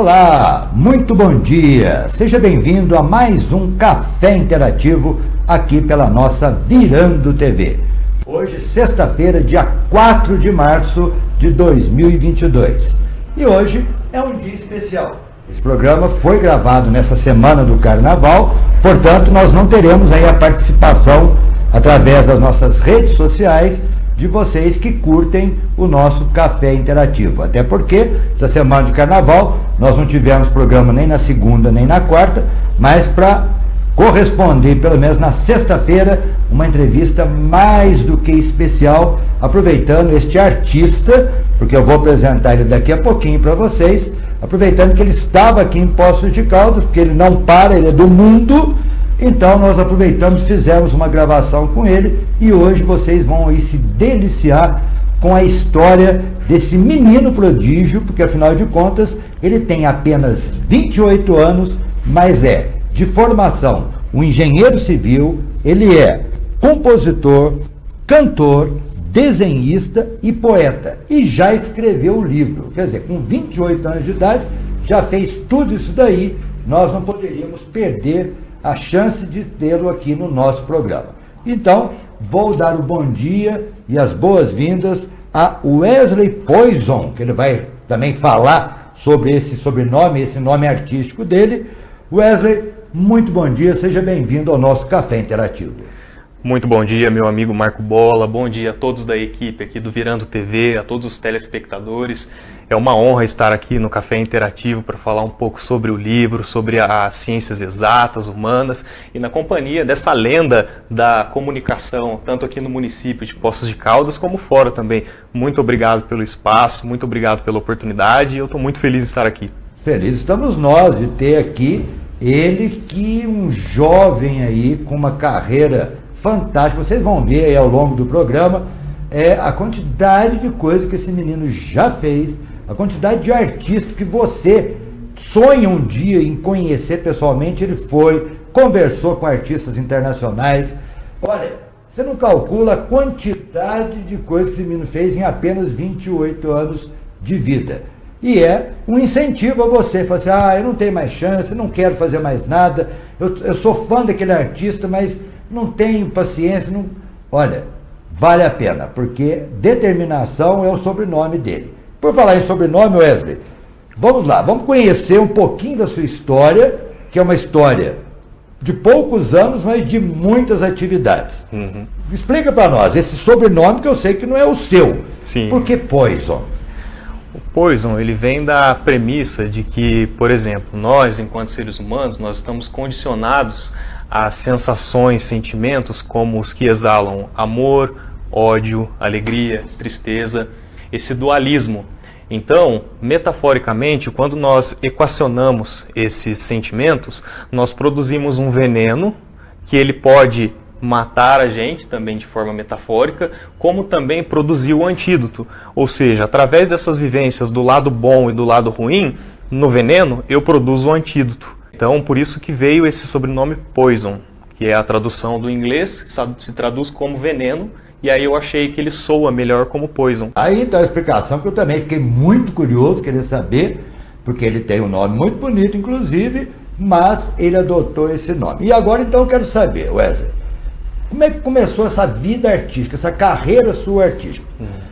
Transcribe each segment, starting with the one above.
Olá, muito bom dia. Seja bem-vindo a mais um Café Interativo aqui pela nossa Virando TV. Hoje, sexta-feira, dia 4 de março de 2022. E hoje é um dia especial. Esse programa foi gravado nessa semana do Carnaval, portanto, nós não teremos aí a participação através das nossas redes sociais de vocês que curtem o nosso Café Interativo. Até porque, essa semana de Carnaval, nós não tivemos programa nem na segunda nem na quarta, mas para corresponder, pelo menos na sexta-feira, uma entrevista mais do que especial, aproveitando este artista, porque eu vou apresentar ele daqui a pouquinho para vocês, aproveitando que ele estava aqui em Poços de Caldas, porque ele não para, ele é do mundo. Então nós aproveitamos, fizemos uma gravação com ele e hoje vocês vão aí se deliciar com a história desse menino prodígio, porque afinal de contas ele tem apenas 28 anos, mas é de formação um engenheiro civil, ele é compositor, cantor, desenhista e poeta e já escreveu o livro, quer dizer, com 28 anos de idade já fez tudo isso daí, nós não poderíamos perder a chance de tê-lo aqui no nosso programa. Então, vou dar o bom dia e as boas-vindas a Wesley Poison, que ele vai também falar sobre esse sobrenome, esse nome artístico dele. Wesley, muito bom dia, seja bem-vindo ao nosso Café Interativo. Muito bom dia, meu amigo Marco Bola, bom dia a todos da equipe aqui do Virando TV, a todos os telespectadores. É uma honra estar aqui no Café Interativo para falar um pouco sobre o livro, sobre as ciências exatas, humanas, e na companhia dessa lenda da comunicação, tanto aqui no município de Poços de Caldas, como fora também. Muito obrigado pelo espaço, muito obrigado pela oportunidade, e eu estou muito feliz de estar aqui. Feliz estamos nós de ter aqui ele, que um jovem aí com uma carreira fantástica. Vocês vão ver aí ao longo do programa a quantidade de coisas que esse menino já fez, a quantidade de artistas que você sonha um dia em conhecer pessoalmente. Ele foi, conversou com artistas internacionais. Olha, você não calcula a quantidade de coisas que esse menino fez em apenas 28 anos de vida. E é um incentivo a você, falar assim, eu não tenho mais chance, não quero fazer mais nada, eu sou fã daquele artista, mas não tenho paciência. Não... Olha, vale a pena, porque determinação é o sobrenome dele. Por falar em sobrenome, Wesley, vamos lá, vamos conhecer um pouquinho da sua história, que é uma história de poucos anos, mas de muitas atividades. Explica para nós esse sobrenome, que eu sei que não é o seu. Sim. Por que Poison? O Poison, ele vem da premissa de que, por exemplo, nós, enquanto seres humanos, nós estamos condicionados a sensações, sentimentos como os que exalam amor, ódio, alegria, tristeza, esse dualismo. Então, metaforicamente, quando nós equacionamos esses sentimentos, nós produzimos um veneno que ele pode matar a gente, também de forma metafórica, como também produzir o antídoto. Ou seja, através dessas vivências do lado bom e do lado ruim, no veneno, eu produzo o antídoto. Então, por isso que veio esse sobrenome Poison, que é a tradução do inglês, se traduz como veneno, e aí eu achei que ele soa melhor como Poison. Aí está a explicação, que eu também fiquei muito curioso, querer saber, porque ele tem um nome muito bonito, inclusive, mas ele adotou esse nome. E agora, então, eu quero saber, Wesley, como é que começou essa vida artística, essa carreira sua artística?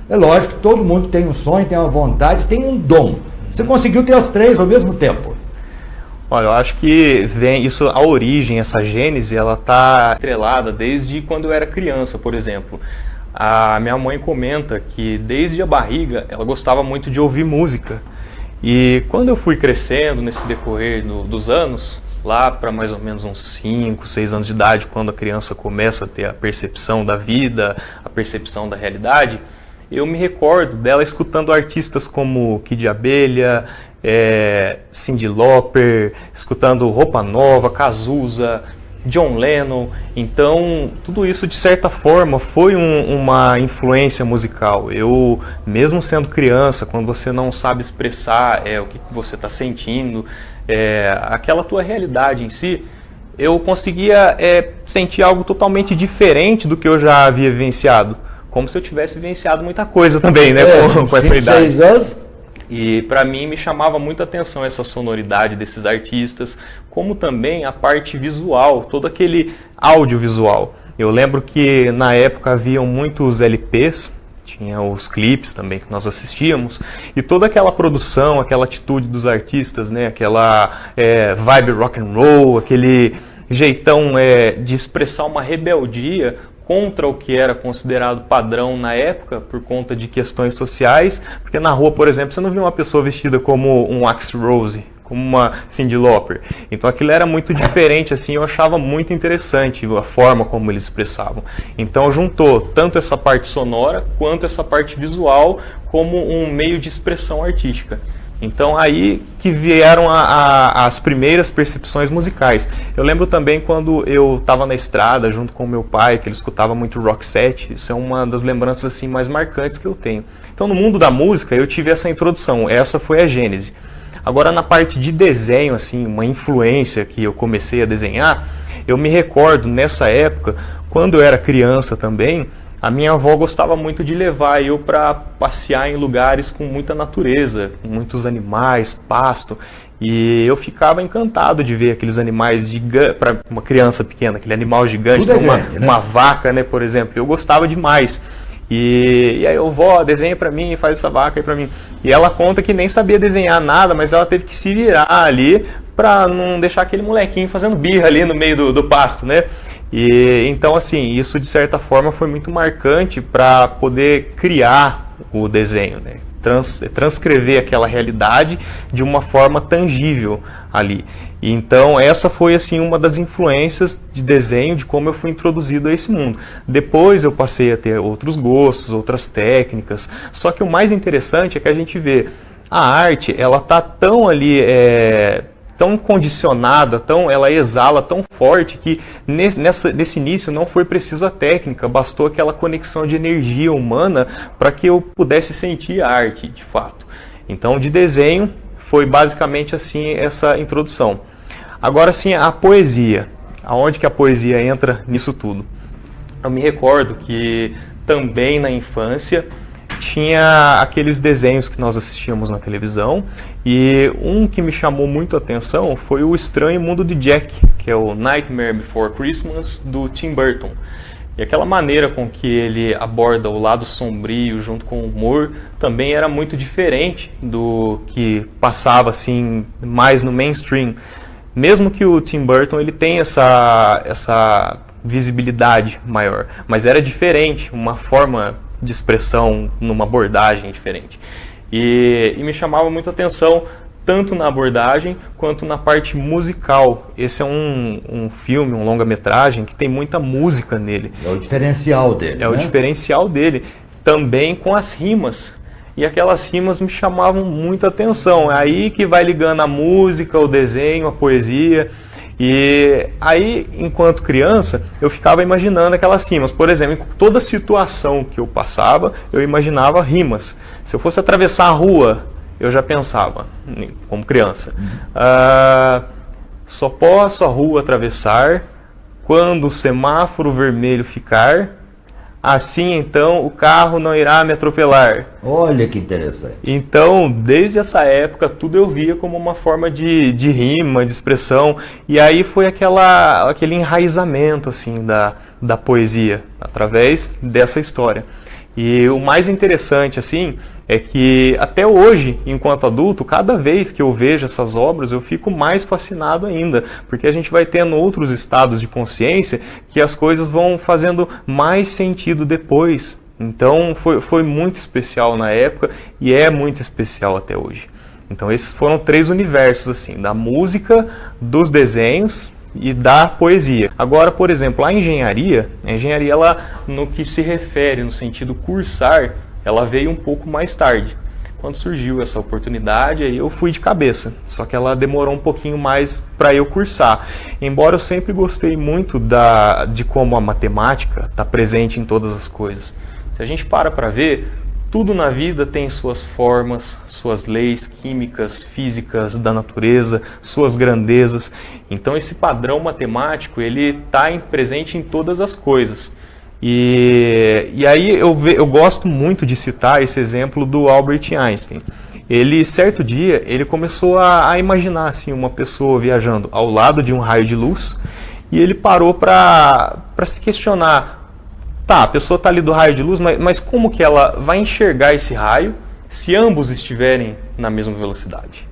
É lógico que todo mundo tem um sonho, tem uma vontade, tem um dom. Você conseguiu ter as três ao mesmo tempo? Olha, eu acho que vem isso, a origem, essa gênese, ela está atrelada desde quando eu era criança, por exemplo. A minha mãe comenta que desde a barriga ela gostava muito de ouvir música. E quando eu fui crescendo nesse decorrer dos anos, lá para mais ou menos uns 5, 6 anos de idade, quando a criança começa a ter a percepção da vida, a percepção da realidade, eu me recordo dela escutando artistas como Kid Abelha, Cyndi Lauper, escutando Roupa Nova, Cazuza, John Lennon. Então, tudo isso, de certa forma, foi uma influência musical. Eu, mesmo sendo criança, quando você não sabe expressar o que você está sentindo, aquela tua realidade em si, eu conseguia sentir algo totalmente diferente do que eu já havia vivenciado. Como se eu tivesse vivenciado muita coisa também, né, com essa idade. 6 anos? E para mim me chamava muita atenção essa sonoridade desses artistas, como também a parte visual, todo aquele audiovisual. Eu lembro que na época haviam muitos LPs, tinha os clipes também que nós assistíamos, e toda aquela produção, aquela atitude dos artistas, né, aquela vibe rock and roll, aquele jeitão de expressar uma rebeldia contra o que era considerado padrão na época, por conta de questões sociais, porque na rua, por exemplo, você não via uma pessoa vestida como um Axl Rose, como uma Cyndi Lauper. Então aquilo era muito diferente, assim, eu achava muito interessante a forma como eles expressavam. Então juntou tanto essa parte sonora, quanto essa parte visual, como um meio de expressão artística. Então aí que vieram as primeiras percepções musicais. Eu lembro também quando eu estava na estrada junto com o meu pai, que ele escutava muito rock set. Isso é uma das lembranças assim mais marcantes que eu tenho. Então no mundo da música eu tive essa introdução, essa foi a gênese. Agora na parte de desenho, assim, uma influência que eu comecei a desenhar, eu me recordo nessa época, quando eu era criança também, a minha avó gostava muito de levar eu para passear em lugares com muita natureza, com muitos animais, pasto. E eu ficava encantado de ver aqueles animais gigantes, para uma criança pequena, aquele animal gigante, uma vaca, né, por exemplo. Eu gostava demais. E aí eu, vó, desenha pra mim, faz essa vaca aí pra mim. E ela conta que nem sabia desenhar nada, mas ela teve que se virar ali pra não deixar aquele molequinho fazendo birra ali no meio do pasto, né? E então, assim, isso de certa forma foi muito marcante para poder criar o desenho, né? Transcrever aquela realidade de uma forma tangível ali. E então essa foi assim uma das influências de desenho, de como eu fui introduzido a esse mundo. Depois eu passei a ter outros gostos, outras técnicas. Só que o mais interessante é que a gente vê a arte, ela tá tão ali tão condicionada, ela exala tão forte que nesse início não foi preciso a técnica, bastou aquela conexão de energia humana para que eu pudesse sentir a arte de fato. Então de desenho foi basicamente assim essa introdução. Agora sim, a poesia, aonde que a poesia entra nisso tudo? Eu me recordo que também na infância tinha aqueles desenhos que nós assistíamos na televisão, e um que me chamou muito a atenção foi o Estranho Mundo de Jack, que é o Nightmare Before Christmas, do Tim Burton. E aquela maneira com que ele aborda o lado sombrio junto com o humor também era muito diferente do que passava assim mais no mainstream. Mesmo que o Tim Burton ele tem essa visibilidade maior, mas era diferente, uma forma de expressão numa abordagem diferente. E me chamava muita atenção tanto na abordagem quanto na parte musical. Esse é um filme, um longa-metragem que tem muita música nele. É o diferencial dele. É o diferencial dele, também com as rimas. E aquelas rimas me chamavam muita atenção. É aí que vai ligando a música, o desenho, a poesia. E aí, enquanto criança, eu ficava imaginando aquelas rimas. Por exemplo, em toda situação que eu passava, eu imaginava rimas. Se eu fosse atravessar a rua, eu já pensava, como criança, só posso a rua atravessar quando o semáforo vermelho ficar. Assim, então, o carro não irá me atropelar. Olha que interessante. Então, desde essa época, tudo eu via como uma forma de rima, de expressão. E aí foi aquele enraizamento assim, da poesia, através dessa história. E o mais interessante assim é que até hoje, enquanto adulto, cada vez que eu vejo essas obras, eu fico mais fascinado ainda, porque a gente vai tendo outros estados de consciência que as coisas vão fazendo mais sentido depois. Então foi muito especial na época e é muito especial até hoje. Então esses foram 3 universos assim, da música, dos desenhos e da poesia. Agora, por exemplo, a engenharia, ela, no que se refere no sentido cursar, ela veio um pouco mais tarde. Quando surgiu essa oportunidade, aí eu fui de cabeça. Só que ela demorou um pouquinho mais para eu cursar. Embora eu sempre gostei muito de como a matemática está presente em todas as coisas. Se a gente para ver, tudo na vida tem suas formas, suas leis químicas, físicas da natureza, suas grandezas. Então esse padrão matemático ele está presente em todas as coisas. E aí eu gosto muito de citar esse exemplo do Albert Einstein. Ele, certo dia, ele começou a imaginar assim, uma pessoa viajando ao lado de um raio de luz, e ele parou para se questionar, tá, a pessoa está ali do raio de luz, mas como que ela vai enxergar esse raio se ambos estiverem na mesma velocidade?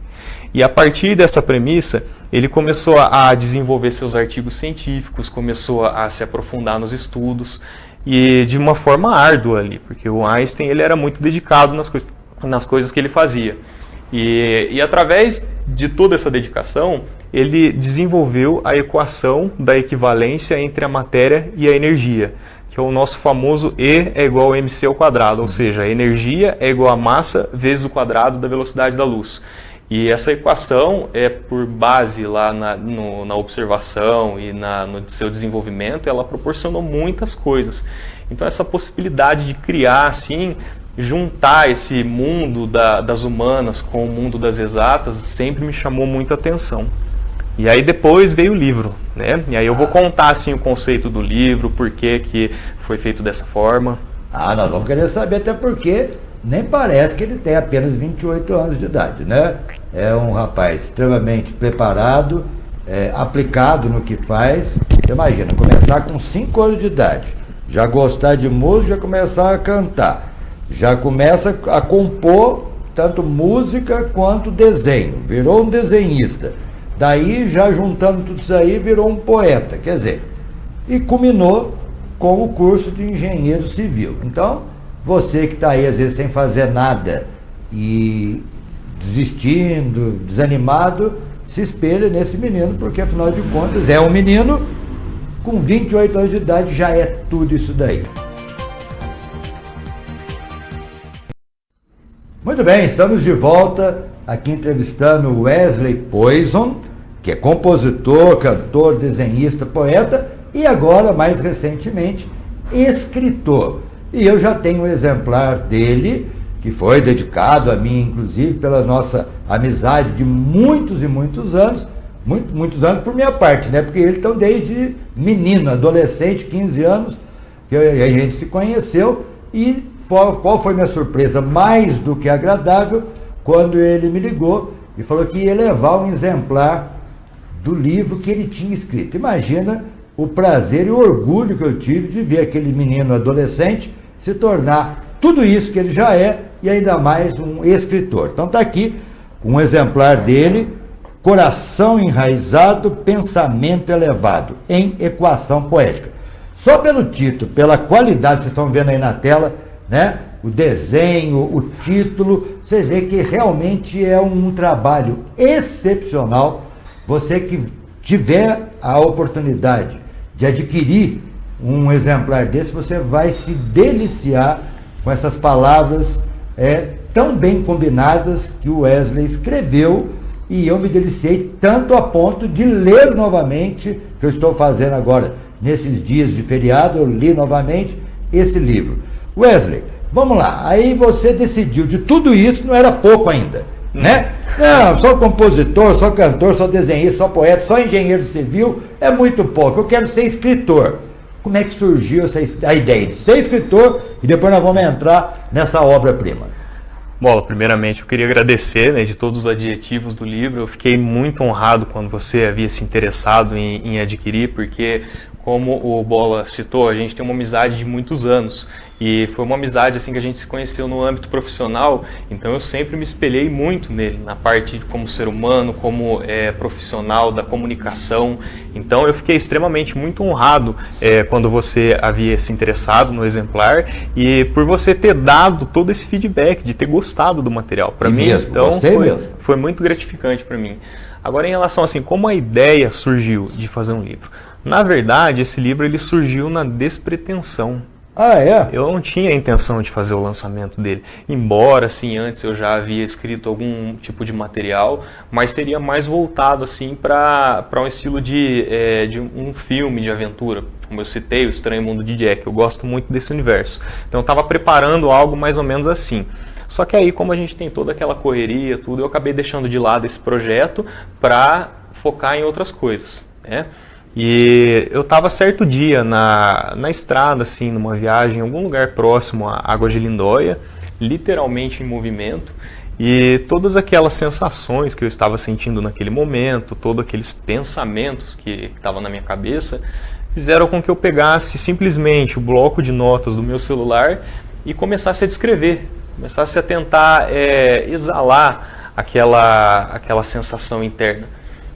E a partir dessa premissa, ele começou a desenvolver seus artigos científicos, começou a se aprofundar nos estudos, e de uma forma árdua ali, porque o Einstein ele era muito dedicado nas coisas que ele fazia. E através de toda essa dedicação, ele desenvolveu a equação da equivalência entre a matéria e a energia, que é o nosso famoso E é igual a mc ao quadrado, ou seja, a energia é igual a massa vezes o quadrado da velocidade da luz. E essa equação é por base lá na observação e no seu desenvolvimento, ela proporcionou muitas coisas. Então essa possibilidade de criar assim, juntar esse mundo das humanas com o mundo das exatas sempre me chamou muito a atenção. E aí depois veio o livro, né? E aí eu vou contar assim o conceito do livro, por que foi feito dessa forma. Nós vamos querer saber, até porque nem parece que ele tem apenas 28 anos de idade, né? É um rapaz extremamente preparado, aplicado no que faz. Imagina, começar com 5 anos de idade, já gostar de música, já começar a cantar, já começa a compor tanto música quanto desenho, virou um desenhista. Daí, já juntando tudo isso aí, virou um poeta, quer dizer, e culminou com o curso de engenheiro civil. Então, você que está aí às vezes sem fazer nada e desistindo, desanimado, se espelha nesse menino, porque afinal de contas é um menino com 28 anos de idade, já é tudo isso daí. Muito bem, estamos de volta aqui entrevistando Wesley Poison, que é compositor, cantor, desenhista, poeta e agora, mais recentemente, escritor. E eu já tenho um exemplar dele, que foi dedicado a mim, inclusive, pela nossa amizade de muitos e muitos anos, muitos anos por minha parte, né? Porque ele, então, desde menino, adolescente, 15 anos, que a gente se conheceu, e qual foi minha surpresa mais do que agradável, quando ele me ligou e falou que ia levar um exemplar do livro que ele tinha escrito. Imagina o prazer e o orgulho que eu tive de ver aquele menino adolescente se tornar tudo isso que ele já é e ainda mais um escritor. Então está aqui um exemplar dele, Coração Enraizado, Pensamento Elevado, em Equação Poética. Só pelo título, pela qualidade, vocês estão vendo aí na tela, né? O desenho, o título, vocês veem que realmente é um trabalho excepcional. Você que tiver a oportunidade de adquirir um exemplar desse, você vai se deliciar com essas palavras tão bem combinadas que o Wesley escreveu, e eu me deliciei tanto a ponto de ler novamente, que eu estou fazendo agora nesses dias de feriado, eu li novamente esse livro. Wesley, vamos lá, aí você decidiu, de tudo isso não era pouco ainda, né? Não, só compositor, só cantor, só desenhista, só poeta, só engenheiro civil, é muito pouco, eu quero ser escritor. Como é que surgiu a ideia de ser escritor? E depois nós vamos entrar nessa obra-prima. Bola, primeiramente eu queria agradecer, né, de todos os adjetivos do livro. Eu fiquei muito honrado quando você havia se interessado em adquirir, porque, como o Bola citou, a gente tem uma amizade de muitos anos. E foi uma amizade assim que a gente se conheceu no âmbito profissional, então eu sempre me espelhei muito nele, na parte como ser humano, como profissional da comunicação. Então eu fiquei extremamente muito honrado quando você havia se interessado no exemplar e por você ter dado todo esse feedback, de ter gostado do material. Para mim, mesmo, então, mesmo. Foi muito gratificante para mim. Agora, em relação assim, como a ideia surgiu de fazer um livro? Na verdade, esse livro ele surgiu na despretensão. Ah, é? Eu não tinha a intenção de fazer o lançamento dele, embora assim antes eu já havia escrito algum tipo de material, mas seria mais voltado assim para um estilo de um filme de aventura, como eu citei, O Estranho Mundo de Jack. Eu gosto muito desse universo, então eu estava preparando algo mais ou menos assim. Só que aí, como a gente tem toda aquela correria, tudo, eu acabei deixando de lado esse projeto para focar em outras coisas, né? E eu estava certo dia na estrada, assim, numa viagem em algum lugar próximo à Água de Lindóia, literalmente em movimento, E todas aquelas sensações que eu estava sentindo naquele momento, todos aqueles pensamentos que estavam na minha cabeça, fizeram com que eu pegasse simplesmente o bloco de notas do meu celular e começasse a descrever, começasse a tentar exalar aquela sensação interna.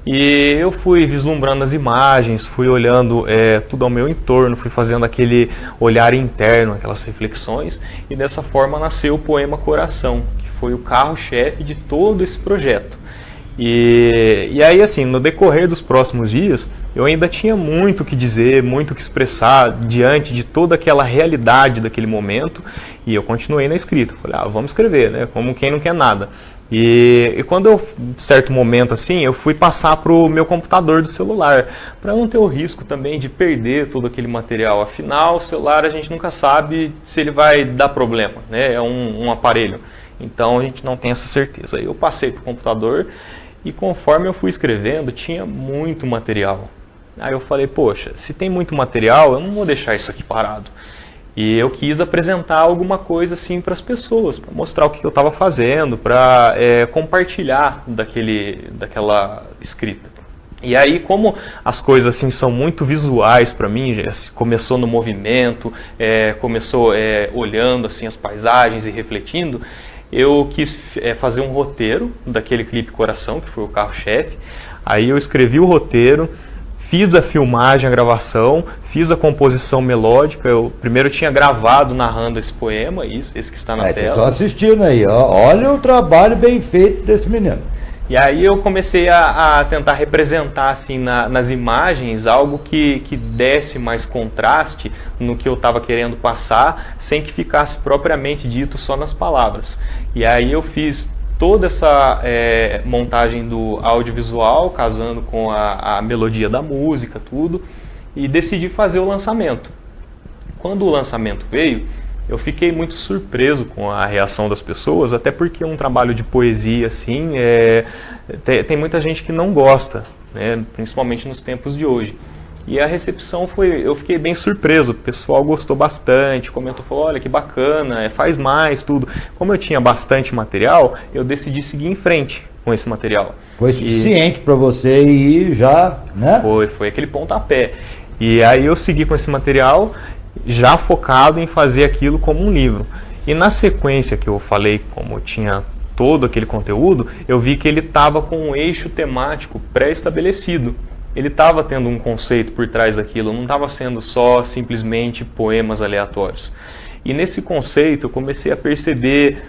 E eu fui vislumbrando as imagens, fui olhando tudo ao meu entorno, fui fazendo aquele olhar interno, aquelas reflexões, e dessa forma nasceu o poema Coração, que foi o carro-chefe de todo esse projeto. E aí, assim, no decorrer dos próximos dias, eu ainda tinha muito o que dizer, muito o que expressar diante de toda aquela realidade daquele momento, e eu continuei na escrita. Falei, vamos escrever, né? Como quem não quer nada. E quando eu, certo momento assim, eu fui passar para o meu computador do celular, para não ter o risco também de perder todo aquele material. Afinal, o celular a gente nunca sabe se ele vai dar problema, né? É um aparelho, então a gente não tem essa certeza. Aí eu passei para o computador e conforme eu fui escrevendo, tinha muito material. Aí eu falei, poxa, se tem muito material, eu não vou deixar isso aqui parado. E eu quis apresentar alguma coisa assim para as pessoas, para mostrar o que eu estava fazendo, para compartilhar daquela escrita. E aí, como as coisas assim são muito visuais para mim, começou no movimento, começou olhando assim as paisagens e refletindo, eu quis fazer um roteiro daquele clipe Coração, que foi o carro-chefe. Aí eu escrevi o roteiro, fiz a filmagem, a gravação, fiz a composição melódica. Eu primeiro tinha gravado narrando esse poema, esse que está na tela. Vocês estão assistindo aí, ó. Olha o trabalho bem feito desse menino. E aí eu comecei a tentar representar assim, nas imagens algo que desse mais contraste no que eu estava querendo passar, sem que ficasse propriamente dito só nas palavras. E aí eu fiz toda essa montagem do audiovisual, casando com a melodia da música, tudo, e decidi fazer o lançamento. Quando o lançamento veio, eu fiquei muito surpreso com a reação das pessoas, até porque um trabalho de poesia assim, tem muita gente que não gosta, né, principalmente nos tempos de hoje. E a recepção eu fiquei bem surpreso, o pessoal gostou bastante, comentou, falou, olha que bacana, faz mais, tudo. Como eu tinha bastante material, eu decidi seguir em frente com esse material. Foi suficiente para você ir já, né? Foi aquele pontapé. E aí eu segui com esse material, já focado em fazer aquilo como um livro. E na sequência que eu falei, como eu tinha todo aquele conteúdo, eu vi que ele estava com um eixo temático pré-estabelecido. Ele estava tendo um conceito por trás daquilo, não estava sendo só simplesmente poemas aleatórios. E nesse conceito eu comecei a perceber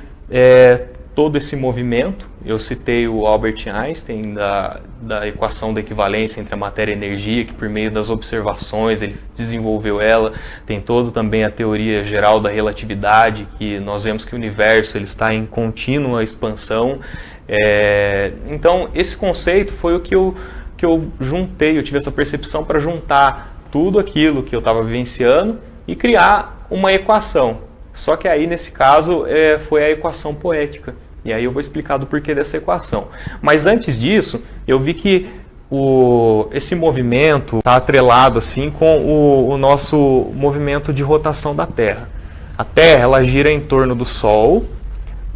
todo esse movimento. Eu citei o Albert Einstein da equação da equivalência entre a matéria e a energia, que por meio das observações ele desenvolveu ela. Tem todo também a teoria geral da relatividade, que nós vemos que o universo ele está em contínua expansão. Então esse conceito foi o que eu juntei, eu tive essa percepção para juntar tudo aquilo que eu estava vivenciando e criar uma equação. Só que aí, nesse caso, foi a equação poética. E aí eu vou explicar do porquê dessa equação. Mas antes disso, eu vi que esse movimento está atrelado assim, com o nosso movimento de rotação da Terra. A Terra ela gira em torno do Sol,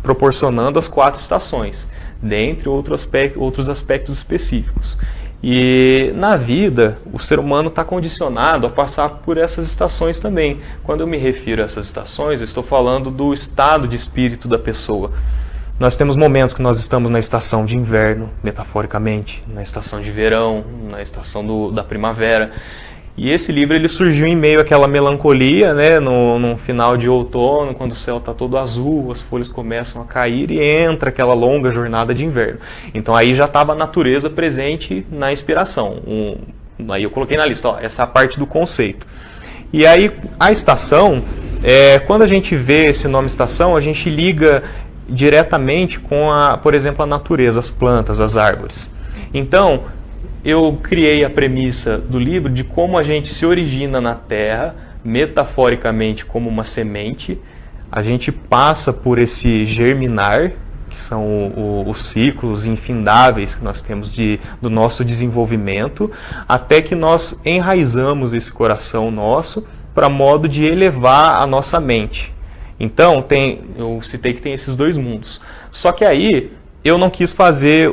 proporcionando as 4 estações, dentre outros aspectos específicos. E na vida, o ser humano está condicionado a passar por essas estações também. Quando eu me refiro a essas estações, eu estou falando do estado de espírito da pessoa. Nós temos momentos que nós estamos na estação de inverno, metaforicamente, na estação de verão, na estação da primavera. E esse livro ele surgiu em meio àquela melancolia, né, no final de outono, quando o céu está todo azul, as folhas começam a cair e entra aquela longa jornada de inverno. Então aí já estava a natureza presente na inspiração. Aí eu coloquei na lista, essa é a parte do conceito. E aí a estação, quando a gente vê esse nome estação, a gente liga diretamente com, por exemplo, a natureza, as plantas, as árvores. Então, eu criei a premissa do livro de como a gente se origina na Terra, metaforicamente como uma semente, a gente passa por esse germinar, que são os ciclos infindáveis que nós temos do nosso desenvolvimento, até que nós enraizamos esse coração nosso para modo de elevar a nossa mente. Então, eu citei que tem esses dois mundos. Só que aí eu não quis fazer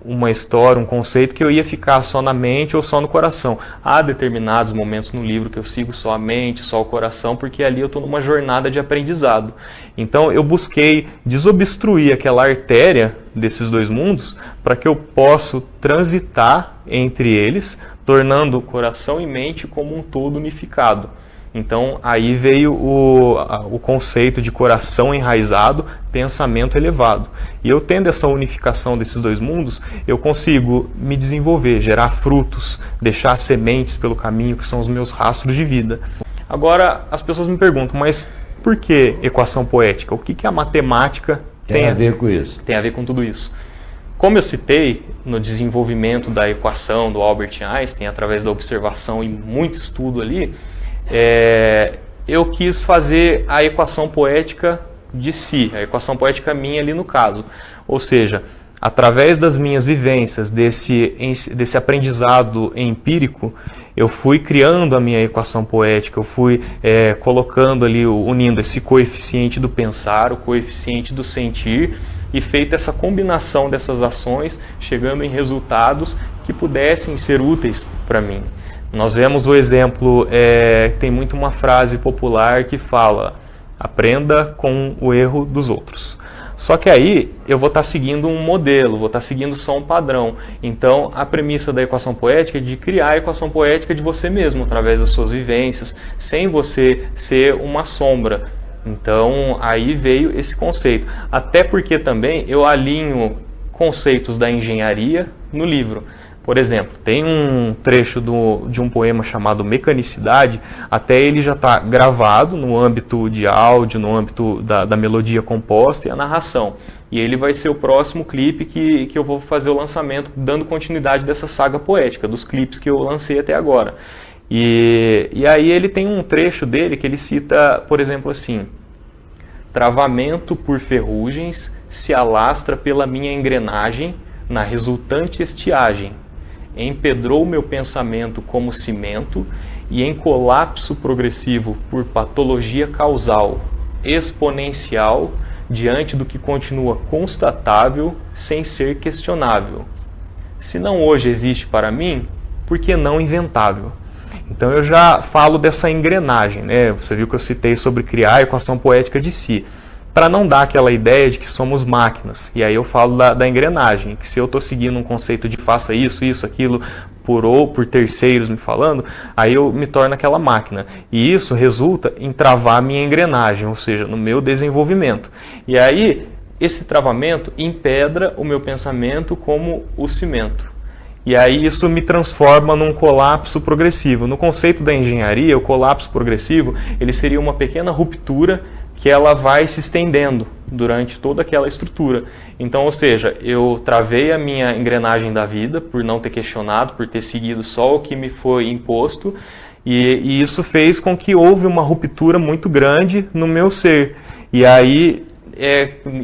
uma história, um conceito que eu ia ficar só na mente ou só no coração. Há determinados momentos no livro que eu sigo só a mente, só o coração, porque ali eu estou numa jornada de aprendizado. Então eu busquei desobstruir aquela artéria desses dois mundos para que eu possa transitar entre eles, tornando coração e mente como um todo unificado. Então aí veio o conceito de coração enraizado, pensamento elevado. E eu tendo essa unificação desses dois mundos, eu consigo me desenvolver, gerar frutos, deixar sementes pelo caminho, que são os meus rastros de vida. Agora as pessoas me perguntam, mas por que equação poética? O que a matemática tem a ver com isso? Tem a ver com tudo isso. Como eu citei, no desenvolvimento da equação do Albert Einstein, através da observação e muito estudo ali, eu quis fazer a equação poética de si, a equação poética minha ali no caso. Ou seja, através das minhas vivências, desse aprendizado empírico, eu fui criando a minha equação poética, eu fui colocando ali, unindo esse coeficiente do pensar, o coeficiente do sentir, e feita essa combinação dessas ações, chegando em resultados que pudessem ser úteis para mim. Nós vemos o exemplo, tem muito uma frase popular que fala: aprenda com o erro dos outros. Só que aí eu vou estar seguindo um modelo, vou estar seguindo só um padrão. Então a premissa da equação poética é de criar a equação poética de você mesmo, através das suas vivências, sem você ser uma sombra. Então aí veio esse conceito. Até porque também eu alinho conceitos da engenharia no livro. Por exemplo, tem um trecho de um poema chamado Mecanicidade, até ele já está gravado no âmbito de áudio, no âmbito da melodia composta e a narração. E ele vai ser o próximo clipe que eu vou fazer o lançamento, dando continuidade dessa saga poética, dos clipes que eu lancei até agora. E aí ele tem um trecho dele que ele cita, por exemplo, assim: travamento por ferrugens se alastra pela minha engrenagem na resultante estiagem. Empedrou meu pensamento como cimento e em colapso progressivo por patologia causal, exponencial, diante do que continua constatável sem ser questionável. Se não hoje existe para mim, por que não inventável? Então eu já falo dessa engrenagem, né? Você viu que eu citei sobre criar a equação poética de si, para não dar aquela ideia de que somos máquinas. E aí eu falo da engrenagem, que se eu estou seguindo um conceito de faça isso, aquilo, por terceiros me falando, aí eu me torno aquela máquina. E isso resulta em travar a minha engrenagem, ou seja, no meu desenvolvimento. E aí esse travamento empedra o meu pensamento como o cimento. E aí isso me transforma num colapso progressivo. No conceito da engenharia, o colapso progressivo ele seria uma pequena ruptura que ela vai se estendendo durante toda aquela estrutura. Então, ou seja, eu travei a minha engrenagem da vida por não ter questionado, por ter seguido só o que me foi imposto, e isso fez com que houve uma ruptura muito grande no meu ser. E aí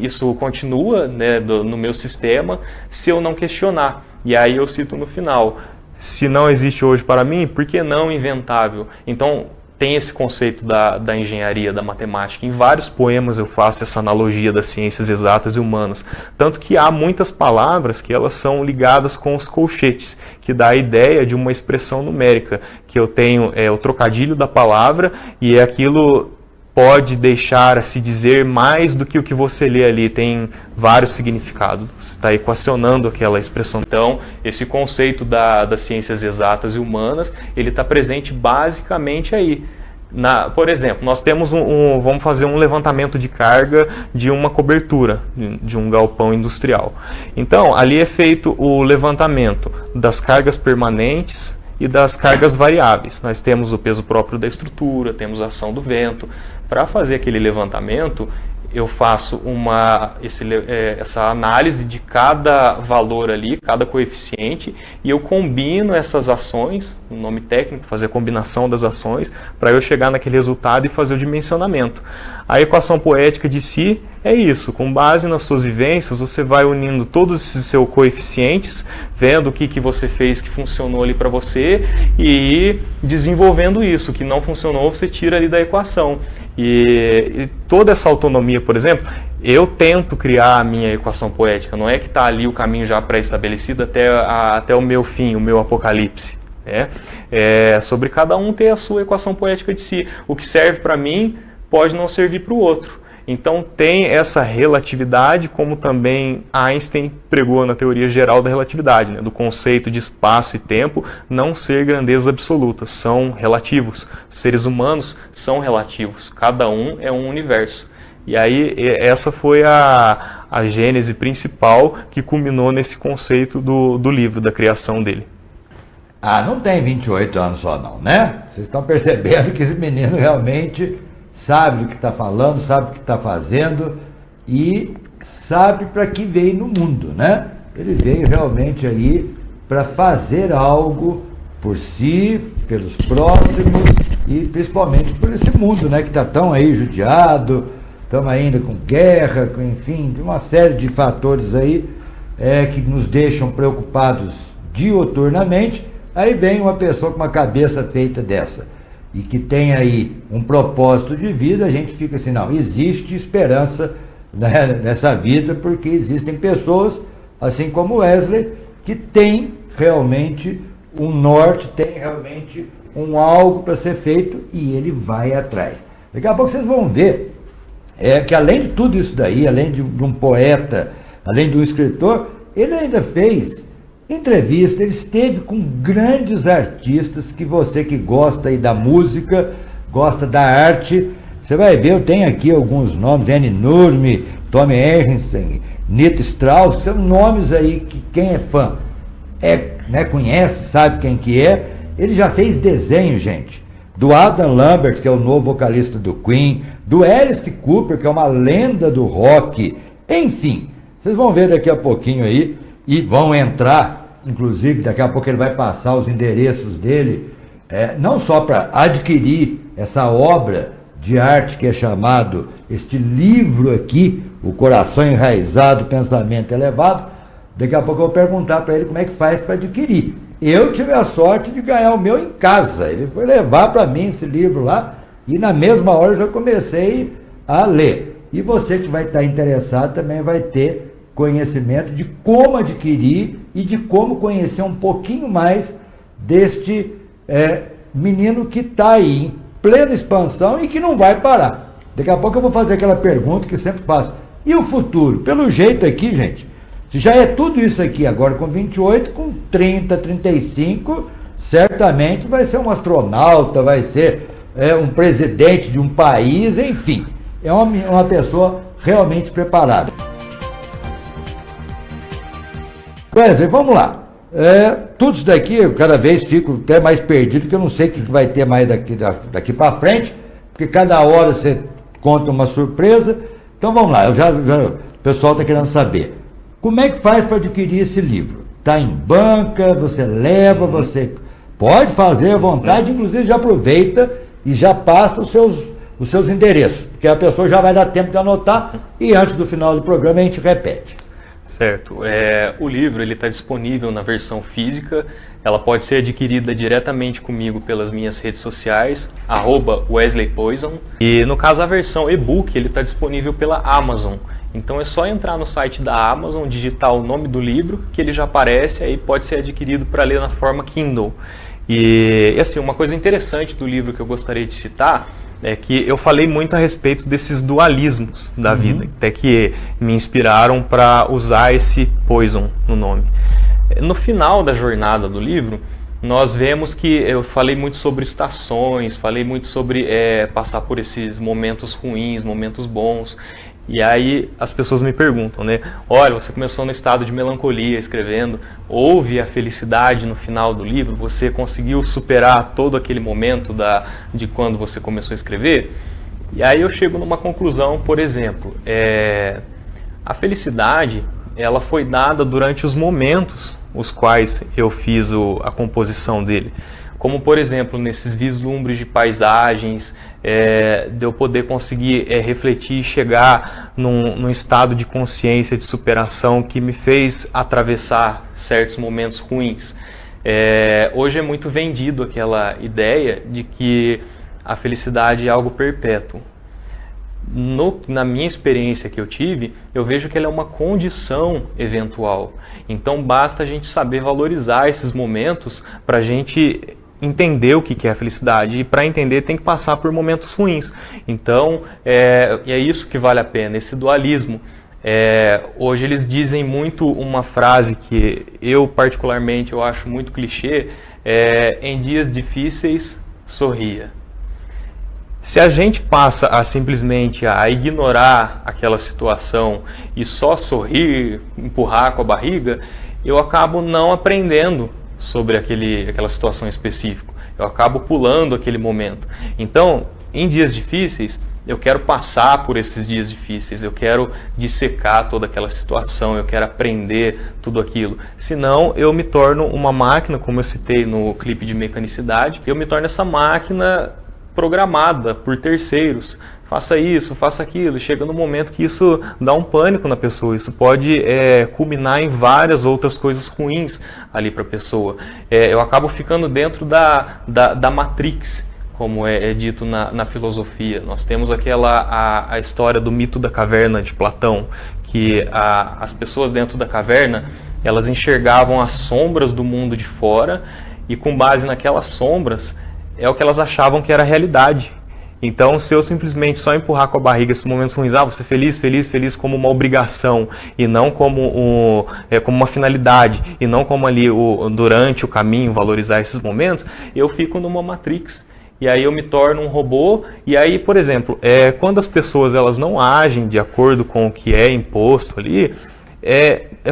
isso continua, né, no meu sistema se eu não questionar. E aí eu cito no final: se não existe hoje para mim, por que não inventável? Então, tem esse conceito da engenharia, da matemática. Em vários poemas eu faço essa analogia das ciências exatas e humanas. Tanto que há muitas palavras que elas são ligadas com os colchetes, que dá a ideia de uma expressão numérica, que eu tenho o trocadilho da palavra e aquilo pode deixar a se dizer mais do que o que você lê ali, tem vários significados, você está equacionando aquela expressão. Então, esse conceito das ciências exatas e humanas, ele está presente basicamente aí. Por exemplo, nós temos vamos fazer um levantamento de carga de uma cobertura, de um galpão industrial. Então, ali é feito o levantamento das cargas permanentes e das cargas variáveis. Nós temos o peso próprio da estrutura, temos a ação do vento. Para fazer aquele levantamento, eu faço essa análise de cada valor ali, cada coeficiente, e eu combino essas ações, o nome técnico, fazer a combinação das ações, para eu chegar naquele resultado e fazer o dimensionamento. A equação poética de si é isso, com base nas suas vivências, você vai unindo todos esses seus coeficientes, vendo o que você fez que funcionou ali para você e desenvolvendo isso, o que não funcionou você tira ali da equação. E toda essa autonomia, por exemplo, eu tento criar a minha equação poética, não é que está ali o caminho já pré-estabelecido até o meu fim, o meu apocalipse. É sobre cada um ter a sua equação poética de si. O que serve para mim pode não servir para o outro. Então tem essa relatividade, como também Einstein pregou na teoria geral da relatividade, né? Do conceito de espaço e tempo não ser grandezas absolutas, são relativos. Os seres humanos são relativos, cada um é um universo. E aí essa foi a gênese principal que culminou nesse conceito do livro, da criação dele. Ah, não tem 28 anos só não, né? Vocês estão percebendo que esse menino realmente sabe do que está falando, sabe o que está fazendo e sabe para que veio no mundo, né? Ele veio realmente aí para fazer algo por si, pelos próximos e principalmente por esse mundo, né? Que está tão aí judiado, estamos ainda com guerra, com, enfim, de uma série de fatores aí que nos deixam preocupados diuturnamente. Aí vem uma pessoa com uma cabeça feita dessa e que tem aí um propósito de vida, a gente fica assim, não, existe esperança, né, nessa vida, porque existem pessoas, assim como Wesley, que tem realmente um norte, tem realmente um algo para ser feito e ele vai atrás. Daqui a pouco vocês vão ver que além de tudo isso daí, além de um poeta, além de um escritor, ele ainda fez entrevista, ele esteve com grandes artistas, que você que gosta aí da música, gosta da arte, você vai ver, eu tenho aqui alguns nomes, Annie Nurmi, Tommy Ehrensen, Nita Strauss, que são nomes aí que quem é fã conhece, sabe quem que é. Ele já fez desenho, gente, do Adam Lambert, que é o novo vocalista do Queen, do Alice Cooper, que é uma lenda do rock, enfim, vocês vão ver daqui a pouquinho aí, e vão entrar, inclusive daqui a pouco ele vai passar os endereços dele, não só para adquirir essa obra de arte que é chamado, este livro aqui, O Coração Enraizado, Pensamento Elevado. Daqui a pouco eu vou perguntar para ele como é que faz para adquirir. Eu tive a sorte de ganhar o meu em casa, ele foi levar para mim esse livro lá, e na mesma hora eu já comecei a ler. E você que vai estar interessado também vai ter conhecimento de como adquirir e de como conhecer um pouquinho mais deste menino que está aí em plena expansão e que não vai parar. Daqui a pouco eu vou fazer aquela pergunta que eu sempre faço. E o futuro? Pelo jeito aqui, gente, se já é tudo isso aqui agora com 28, com 30, 35, certamente vai ser um astronauta, vai ser um presidente de um país, enfim, é uma pessoa realmente preparada. Wesley, vamos lá. Tudo isso daqui, eu cada vez fico até mais perdido, porque eu não sei o que vai ter mais daqui para frente, porque cada hora você conta uma surpresa. Então vamos lá, o pessoal está querendo saber. Como é que faz para adquirir esse livro? Está em banca, você leva, você pode fazer à vontade, inclusive já aproveita e já passa os seus endereços, porque a pessoa já vai dar tempo de anotar e antes do final do programa a gente repete. Certo. O livro está disponível na versão física, ela pode ser adquirida diretamente comigo pelas minhas redes sociais, @WesleyPoison. E no caso a versão e-book, ele está disponível pela Amazon. Então é só entrar no site da Amazon, digitar o nome do livro, que ele já aparece, aí pode ser adquirido para ler na forma Kindle. E assim, uma coisa interessante do livro que eu gostaria de citar é que eu falei muito a respeito desses dualismos da vida, até que me inspiraram para usar esse Poison no nome. No final da jornada do livro, nós vemos que eu falei muito sobre estações, falei muito sobre passar por esses momentos ruins, momentos bons. E aí as pessoas me perguntam, né? Olha, você começou no estado de melancolia escrevendo, houve a felicidade no final do livro? Você conseguiu superar todo aquele momento de quando você começou a escrever? E aí eu chego numa conclusão, por exemplo, a felicidade ela foi dada durante os momentos os quais eu fiz a composição dele. como por exemplo nesses vislumbres de paisagens, de eu poder conseguir refletir e chegar num estado de consciência, de superação que me fez atravessar certos momentos ruins. Hoje é muito vendido aquela ideia de que a felicidade é algo perpétuo. Na minha experiência que eu tive, eu vejo que ela é uma condição eventual. Então basta a gente saber valorizar esses momentos para a gente entender o que é a felicidade. E para entender tem que passar por momentos ruins. Então é isso que vale a pena, esse dualismo. Hoje eles dizem muito uma frase que eu particularmente eu acho muito clichê, em dias difíceis, sorria. Se a gente passa a simplesmente a ignorar aquela situação e só sorrir, empurrar com a barriga, eu acabo não aprendendo sobre aquela situação específica. Eu acabo pulando aquele momento. Então, em dias difíceis, eu quero passar por esses dias difíceis, eu quero dissecar toda aquela situação, eu quero aprender tudo aquilo. Senão, eu me torno uma máquina, como eu citei no clipe de Mecanicidade, eu me torno essa máquina programada por terceiros, faça isso, faça aquilo, chega no momento que isso dá um pânico na pessoa, isso pode culminar em várias outras coisas ruins ali para a pessoa. Eu acabo ficando dentro da Matrix, como é dito na filosofia. Nós temos a história do mito da caverna de Platão, que as pessoas dentro da caverna, elas enxergavam as sombras do mundo de fora e com base naquelas sombras, é o que elas achavam que era a realidade. Então, se eu simplesmente só empurrar com a barriga esses momentos ruins, você feliz, feliz, feliz como uma obrigação, e não como uma finalidade, e não como ali durante o caminho valorizar esses momentos, eu fico numa Matrix. E aí eu me torno um robô, e aí, por exemplo, quando as pessoas elas não agem de acordo com o que é imposto ali,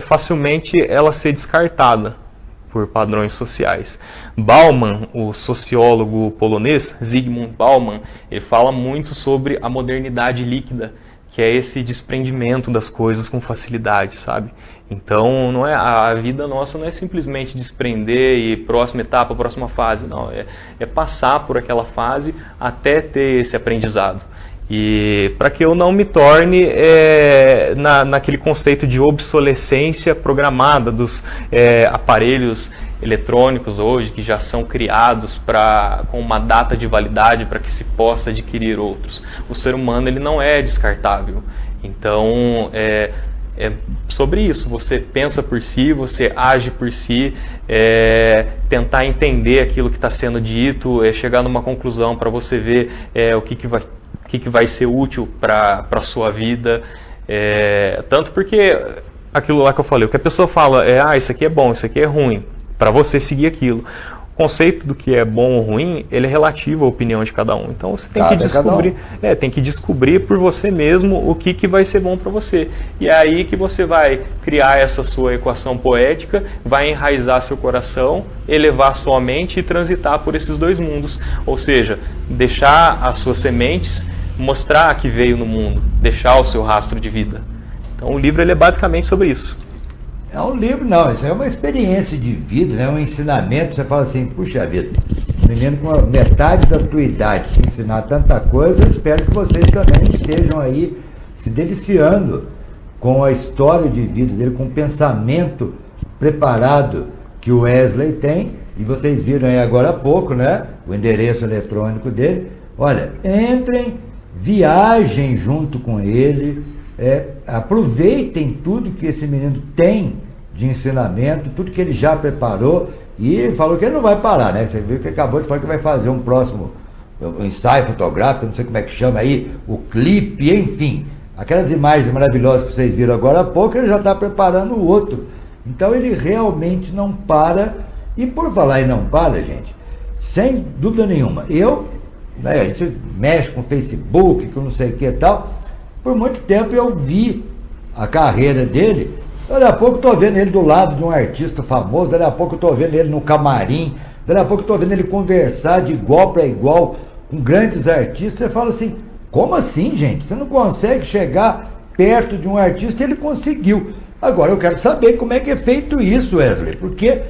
facilmente ela ser descartada por padrões sociais. Bauman, o sociólogo polonês, Zygmunt Bauman, ele fala muito sobre a modernidade líquida, que é esse desprendimento das coisas com facilidade, sabe? Então, não a vida nossa não é simplesmente desprender e próxima etapa, próxima fase, não. É passar por aquela fase até ter esse aprendizado. E para que eu não me torne naquele conceito de obsolescência programada dos aparelhos eletrônicos hoje, que já são criados com uma data de validade para que se possa adquirir outros. O ser humano ele não é descartável. Então, sobre isso, você pensa por si, você age por si, tentar entender aquilo que está sendo dito, chegar numa conclusão para você ver o que vai ser útil para a sua vida, tanto porque aquilo lá que eu falei, o que a pessoa fala isso aqui é bom, isso aqui é ruim, para você seguir aquilo. O conceito do que é bom ou ruim, ele é relativo à opinião de cada um. Então você tem que descobrir, tem que descobrir por você mesmo o que vai ser bom para você. E é aí que você vai criar essa sua equação poética, vai enraizar seu coração, elevar sua mente e transitar por esses dois mundos. Ou seja, deixar as suas sementes, mostrar que veio no mundo, deixar o seu rastro de vida. Então o livro ele é basicamente sobre isso. É um livro, não, isso é uma experiência de vida, né? Um ensinamento. Você fala assim, puxa vida, um menino com metade da tua idade te ensinar tanta coisa, eu espero que vocês também estejam aí se deliciando com a história de vida dele, com o pensamento preparado que o Wesley tem. E vocês viram aí agora há pouco, né? O endereço eletrônico dele. Olha, entrem, viajem junto com ele, aproveitem tudo que esse menino tem de ensinamento, tudo que ele já preparou, e ele falou que ele não vai parar, né? Você viu que acabou de falar que vai fazer um próximo ensaio fotográfico, não sei como é que chama aí, o clipe, enfim, aquelas imagens maravilhosas que vocês viram agora há pouco, ele já está preparando o outro. Então ele realmente não para. E por falar em não para, gente, sem dúvida nenhuma, a gente mexe com o Facebook, com não sei o que e tal. Por muito tempo eu vi a carreira dele. Daqui a pouco estou vendo ele do lado de um artista famoso, daqui a pouco estou vendo ele no camarim, daqui a pouco estou vendo ele conversar de igual para igual com grandes artistas. Você fala assim, como assim, gente? Você não consegue chegar perto de um artista? Ele conseguiu. Agora eu quero saber como é que é feito isso, Wesley, porque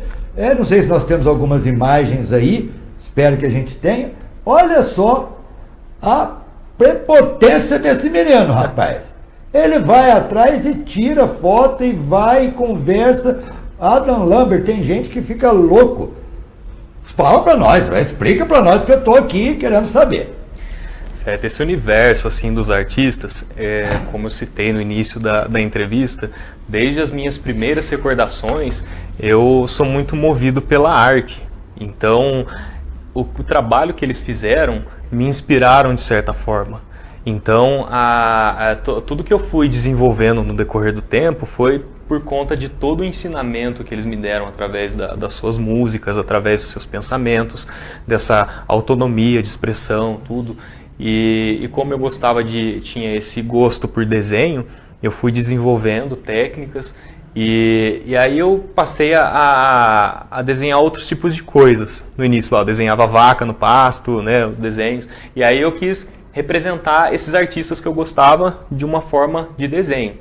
não sei se nós temos algumas imagens aí espero que a gente tenha. Olha só a prepotência desse menino, rapaz. Ele vai atrás e tira foto e vai e conversa. Adam Lambert, tem gente que fica louco. Fala pra nós, explica pra nós que eu tô aqui querendo saber. Certo, esse universo assim dos artistas, como eu citei no início da entrevista, desde as minhas primeiras recordações, eu sou muito movido pela arte. Então, o trabalho que eles fizeram me inspiraram de certa forma. Então, tudo que eu fui desenvolvendo no decorrer do tempo foi por conta de todo o ensinamento que eles me deram através das suas músicas, através dos seus pensamentos, dessa autonomia de expressão, tudo. E como eu tinha esse gosto por desenho, eu fui desenvolvendo técnicas e aí eu passei a desenhar outros tipos de coisas. No início lá, eu desenhava vaca no pasto, né, os desenhos, e aí eu quis representar esses artistas que eu gostava de uma forma de desenho.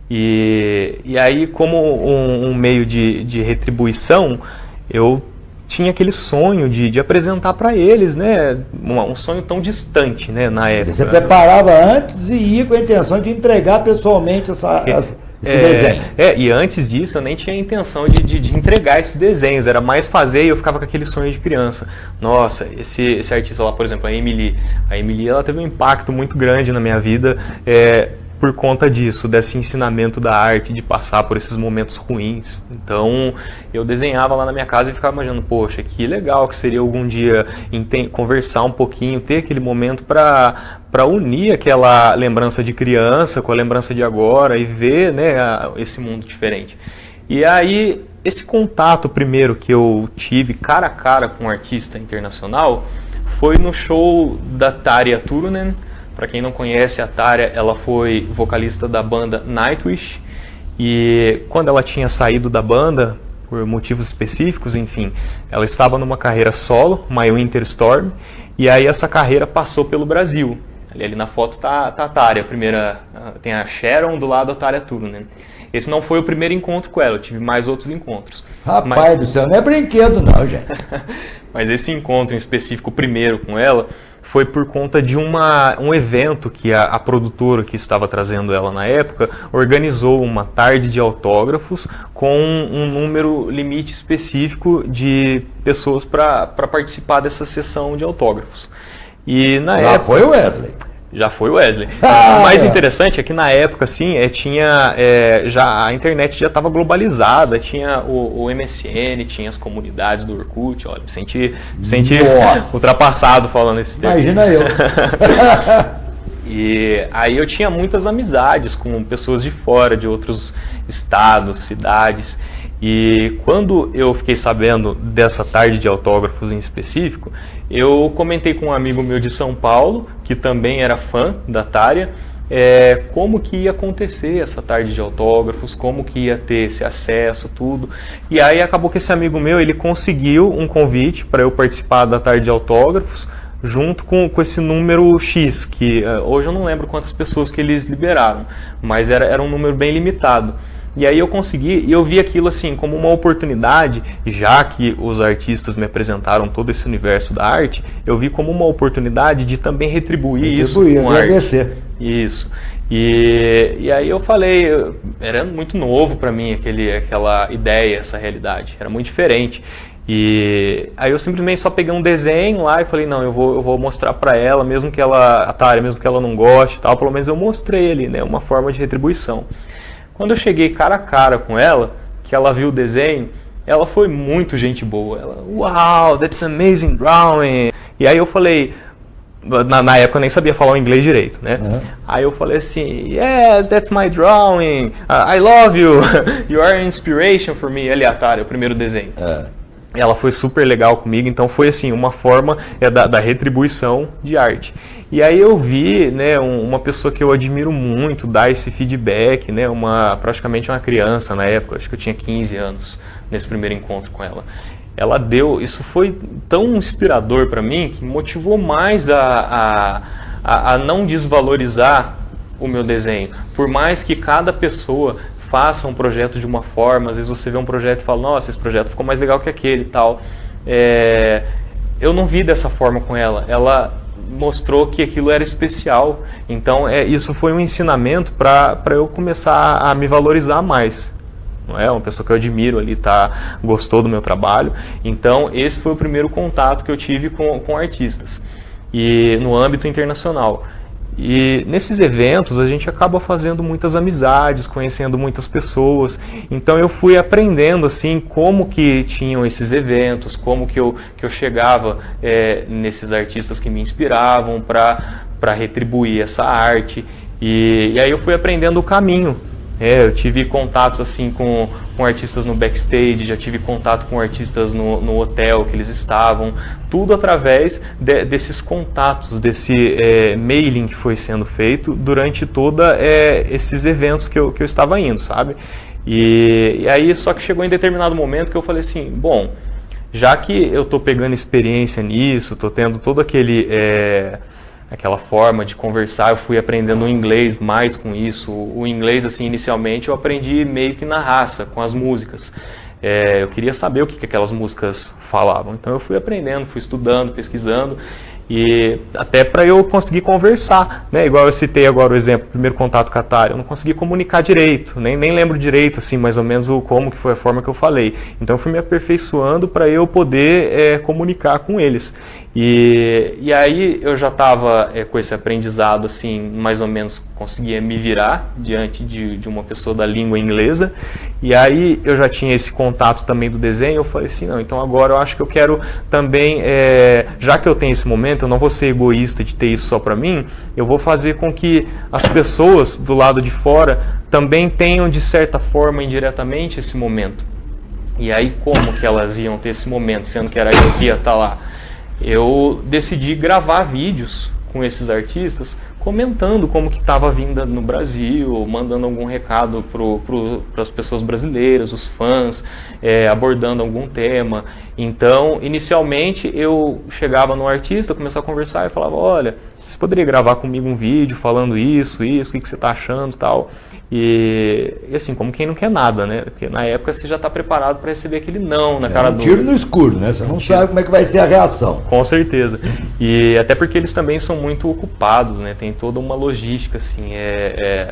E aí, como um meio de retribuição, eu tinha aquele sonho de apresentar para eles, né, um sonho tão distante, né, na época. Você preparava antes e ia com a intenção de entregar pessoalmente esse desenho. E antes disso eu nem tinha a intenção de entregar esses desenhos, era mais fazer e eu ficava com aquele sonho de criança. Nossa, esse artista lá, por exemplo, a Emily, ela teve um impacto muito grande na minha vida, por conta disso, desse ensinamento da arte, de passar por esses momentos ruins. Então, eu desenhava lá na minha casa e ficava imaginando, poxa, que legal que seria algum dia conversar um pouquinho, ter aquele momento para unir aquela lembrança de criança com a lembrança de agora e ver, né, esse mundo diferente. E aí, esse contato primeiro que eu tive cara a cara com um artista internacional foi no show da Tarja Turunen. Para quem não conhece, a Tarja, ela foi vocalista da banda Nightwish, e quando ela tinha saído da banda, por motivos específicos, enfim, ela estava numa carreira solo, My Winter Storm, e aí essa carreira passou pelo Brasil. Ali na foto tá a Tarja, a primeira, tem a Sharon do lado da Tarja Turunen. Esse não foi o primeiro encontro com ela, eu tive mais outros encontros. Rapaz do céu, não é brinquedo não, gente. Mas esse encontro em específico, o primeiro com ela, foi por conta de um evento que a produtora que estava trazendo ela na época organizou uma tarde de autógrafos com um número limite específico de pessoas para participar dessa sessão de autógrafos. E na época... foi o Wesley. Já foi o Wesley. O mais interessante é que na época, assim, já a internet já estava globalizada, tinha o MSN, tinha as comunidades do Orkut, olha, me senti ultrapassado falando esse termo. Imagina eu. E aí eu tinha muitas amizades com pessoas de fora, de outros estados, cidades. E quando eu fiquei sabendo dessa tarde de autógrafos em específico, eu comentei com um amigo meu de São Paulo, que também era fã da Tarja, como que ia acontecer essa tarde de autógrafos, como que ia ter esse acesso, tudo. E aí acabou que esse amigo meu, ele conseguiu um convite para eu participar da tarde de autógrafos, junto com esse número X, que hoje eu não lembro quantas pessoas que eles liberaram, mas era um número bem limitado. E aí eu consegui, e eu vi aquilo assim como uma oportunidade, já que os artistas me apresentaram todo esse universo da arte, eu vi como uma oportunidade de também retribuir isso com agradecer. Arte. Isso. E aí eu falei, era muito novo para mim aquela ideia, essa realidade, era muito diferente. E aí eu simplesmente só peguei um desenho lá e falei, não, eu vou mostrar para ela, mesmo que a Tarja, mesmo que ela não goste e tal, pelo menos eu mostrei ali, né, uma forma de retribuição. Quando eu cheguei cara a cara com ela, que ela viu o desenho, ela foi muito gente boa. Ela, wow, that's amazing drawing. E aí eu falei, na época eu nem sabia falar o inglês direito, né? Uhum. Aí eu falei assim, yes, that's my drawing. I love you. You are an inspiration for me. Ali, a Tarja, o primeiro desenho. Ela foi super legal comigo, então foi assim, uma forma da retribuição de arte. E aí eu vi, né, uma pessoa que eu admiro muito dar esse feedback, né, praticamente uma criança na época, acho que eu tinha 15 anos nesse primeiro encontro com ela. Ela deu, isso foi tão inspirador para mim que motivou mais a não desvalorizar o meu desenho. Por mais que cada pessoa faça um projeto de uma forma, às vezes você vê um projeto e fala, nossa, esse projeto ficou mais legal que aquele e tal. eu não vi dessa forma com ela. Ela mostrou que aquilo era especial. Então isso foi um ensinamento para eu começar a me valorizar mais. Não é uma pessoa que eu admiro ali, gostou do meu trabalho. Então esse foi o primeiro contato que eu tive com artistas, e no âmbito internacional. E nesses eventos a gente acaba fazendo muitas amizades, conhecendo muitas pessoas. Então eu fui aprendendo assim como que tinham esses eventos, como que eu chegava nesses artistas que me inspiravam para retribuir essa arte. E aí eu fui aprendendo o caminho. Eu tive contatos assim com artistas no backstage, já tive contato com artistas no hotel que eles estavam, tudo através desses contatos, desse mailing que foi sendo feito durante todos esses eventos que eu estava indo, sabe? E aí só que chegou em determinado momento que eu falei assim, bom, já que eu estou pegando experiência nisso, estou tendo todo aquela forma de conversar, eu fui aprendendo o inglês mais com isso. O inglês, assim, inicialmente eu aprendi meio que na raça, com as músicas. Eu queria saber o que aquelas músicas falavam. Então eu fui aprendendo, fui estudando, pesquisando, e até para eu conseguir conversar, né? Igual eu citei agora o exemplo, primeiro contato com a Atari, eu não consegui comunicar direito, nem lembro direito, assim, mais ou menos como que foi a forma que eu falei. Então eu fui me aperfeiçoando para eu poder comunicar com eles. E aí eu já estava com esse aprendizado, assim, mais ou menos conseguia me virar diante de uma pessoa da língua inglesa, e aí eu já tinha esse contato também do desenho. Eu falei assim, não, então agora eu acho que eu quero também, já que eu tenho esse momento, eu não vou ser egoísta de ter isso só para mim, eu vou fazer com que as pessoas do lado de fora também tenham, de certa forma, indiretamente, esse momento. E aí como que elas iam ter esse momento, sendo que era eu que ia estar lá? Eu decidi gravar vídeos com esses artistas, comentando como que estava a vinda no Brasil, mandando algum recado para as pessoas brasileiras, os fãs, abordando algum tema. Então, inicialmente, eu chegava no artista, começava a conversar e falava, olha, você poderia gravar comigo um vídeo falando isso, o que você está achando e tal. E assim, como quem não quer nada, né? Porque na época você já está preparado para receber aquele não na cara do... tiro no escuro, né? Você não sabe como é que vai ser a reação. Com certeza. E até porque eles também são muito ocupados, né? Tem toda uma logística, assim,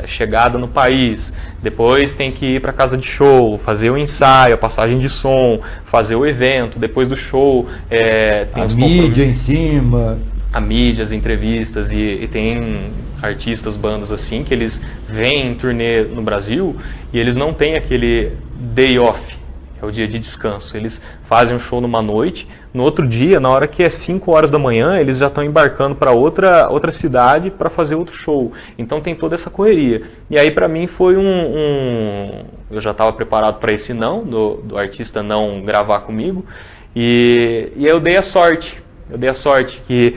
chegada no país, depois tem que ir para casa de show, fazer o ensaio, a passagem de som, fazer o evento, depois do show... tem a mídia em cima... A mídia, as entrevistas, e tem artistas, bandas assim, que eles vêm em turnê no Brasil e eles não têm aquele day off, que é o dia de descanso. Eles fazem um show numa noite, no outro dia, na hora que é 5 horas da manhã, eles já estão embarcando para outra cidade para fazer outro show. Então tem toda essa correria. E aí para mim foi eu já estava preparado para esse não, do artista não gravar comigo, e eu dei a sorte. Que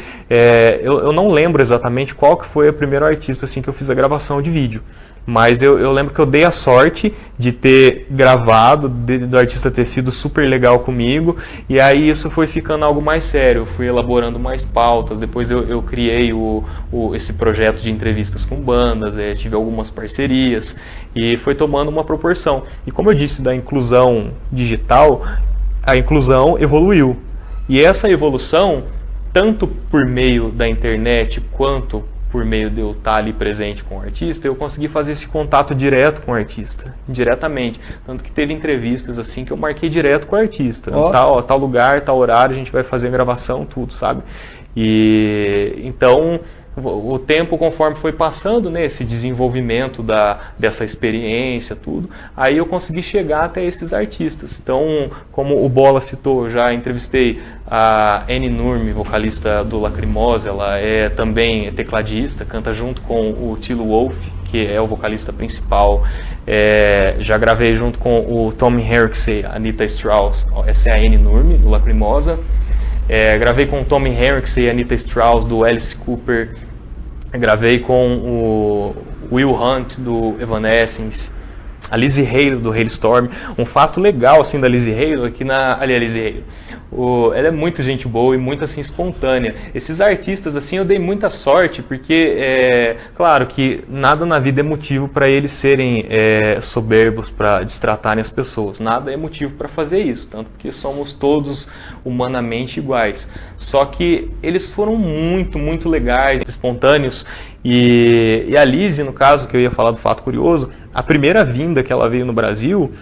eu não lembro exatamente qual que foi o primeiro artista assim, que eu fiz a gravação de vídeo. Mas eu lembro que eu dei a sorte de ter gravado, do artista ter sido super legal comigo. E aí isso foi ficando algo mais sério. Eu fui elaborando mais pautas. Depois eu criei esse projeto de entrevistas com bandas. Tive algumas parcerias. E foi tomando uma proporção. E como eu disse da inclusão digital, a inclusão evoluiu. E essa evolução, tanto por meio da internet quanto por meio de eu estar ali presente com o artista, eu consegui fazer esse contato direto com o artista, diretamente. Tanto que teve entrevistas assim que eu marquei direto com o artista. Tal lugar, tal horário, a gente vai fazer a gravação, tudo, sabe? E então... O tempo, conforme foi passando, né, esse desenvolvimento dessa experiência, tudo, aí eu consegui chegar até esses artistas. Então, como o Bola citou, eu já entrevistei a Annie Nurmi, vocalista do Lacrimosa. Ela também tecladista, canta junto com o Tilo Wolff, que é o vocalista principal. Já gravei junto com o Tommy Henriksey, a Anita Strauss. Essa é a Annie Nurmi, do Lacrimosa. Gravei com o Tommy Henriksey e a Anita Strauss, do Alice Cooper. Gravei com o Will Hunt, do Evanescence. a Lizzie Hale do Hailstorm. Um fato legal assim da Lizzie Hale aqui a Lizzie Hale. Ela é muito gente boa e muito assim espontânea. Esses artistas assim eu dei muita sorte porque claro que nada na vida é motivo para eles serem soberbos, para destratarem as pessoas. Nada é motivo para fazer isso, tanto porque somos todos humanamente iguais. Só que eles foram muito legais, espontâneos. E a Lizzie, no caso, que eu ia falar do fato curioso, a primeira vinda que ela veio no Brasil,